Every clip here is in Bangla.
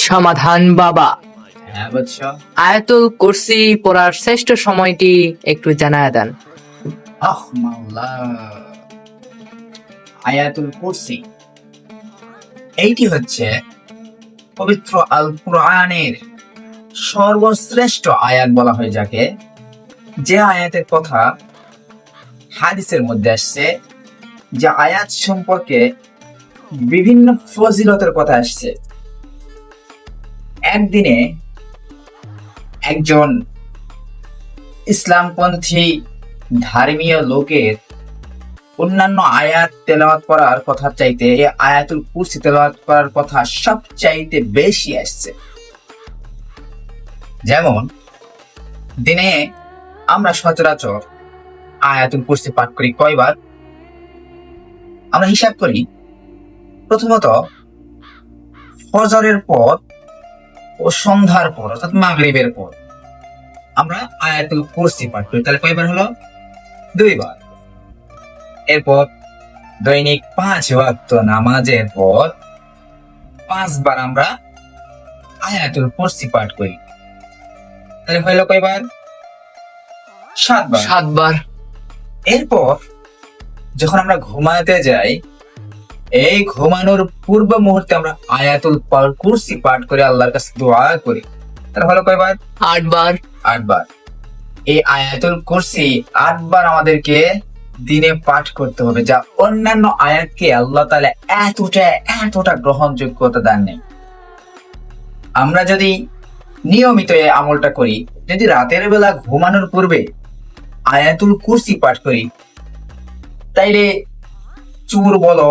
সমাধান বাবা। হ্যাঁ বৎস। আয়াতুল কুরসি পড়ার শ্রেষ্ঠ সময়টি একটু জানায় দেন। মাওলা, আয়াতুল কুরসি এইটি হচ্ছে পবিত্র আল কুরআনের সর্বশ্রেষ্ঠ আয়াত বলা হয় যাকে, যে আয়াতের কথা হাদিসের মধ্যে আসছে, যে আয়াত সম্পর্কে বিভিন্ন ফজিলতের কথা আসছে। একদিনে একজন ইসলামপন্থী ধর্মীয় লোকের অন্যান্য আয়াত তেলাওয়াত করার কথা চাইতে এই আয়াতুল কুরসি তেলাওয়াত করার কথা সবচাইতে বেশি আসছে। যেমন দিনে আমরা সচরাচর আয়াতুল কুরসি পাঠ করি কয়বার? আমরা হিসাব করি, প্রথমত ফজরের পর ও সন্ধ্যার পর অর্থাৎ মাগরিবের পর আমরা আয়াতুল কুরসি পাঠ করি। তাহলে কয়বার হলো? 2 বার। এরপর দৈনিক 5 ওয়াক্ত নামাজের পর 5 বার আমরা আয়াতুল কুরসি পাঠ করি। তাহলে হইলো কয়বার? 7 বার। 7 বার। এরপর যখন আমরা ঘুমাতে যাই, এই ঘুমানোর পূর্ব মুহূর্তে আমরা আয়াতুল কুরসি পাঠ করে আল্লাহর কাছে দোয়া করি। তাহলে হলো কয়বার? 8 বার। 8 বার। এই আয়াতুল কুরসি 8 বার আমাদেরকে দিনে পাঠ করতে হবে, যা অন্যান্য আয়াতকে আল্লাহ তাআলা এতটা গ্রহণযোগ্যতা দেন নাই। আমরা যদি নিয়মিত এই আমলটা করি, যদি রাতের বেলা ঘুমানোর পূর্বে আয়াতুল কুরসি পাঠ করি, তাইলে চোর বলো,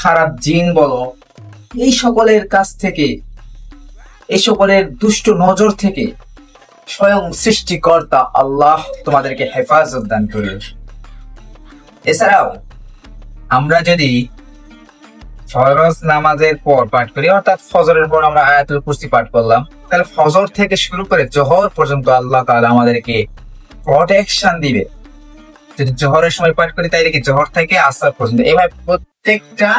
খারাপ জিন বলো, এই সকলের কাছ থেকে, এই সকলের দুষ্ট নজর থেকে স্বয়ং সৃষ্টিকর্তা আল্লাহ তোমাদেরকে হেফাজত দান করবে। এছাড়াও আমরা যদি ফরজ নামাজের পর পাঠ করি, অর্থাৎ ফজরের পর আমরা আয়াতুল কুরসি পাঠ করলাম, তাহলে ফজর থেকে শুরু করে জোহর পর্যন্ত আল্লাহ তাআলা আমাদেরকে প্রোটেকশন দিবে। যদি জোহরের সময় পাঠ করি, তাইলে কি জোহর থেকে আসর পর্যন্ত, এভাবে প্রত্যেকটা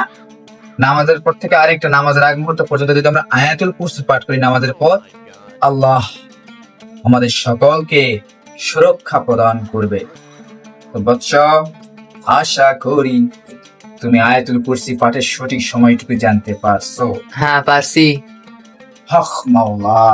নামাজের পর থেকে আরেকটা নামাজের আগ মুহূর্ত পর্যন্ত যদি আমরা আয়াতুল কুরসি পাঠ করি নামাজের পর, আল্লাহ আমাদের সকলকে সুরক্ষা প্রদান করবে। তো বৎস, আশা করি তুমি আয়াতুল কুরসি পাঠের সঠিক সময়টুকু জানতে পারছো। হ্যাঁ পারছি। হক মাওলা।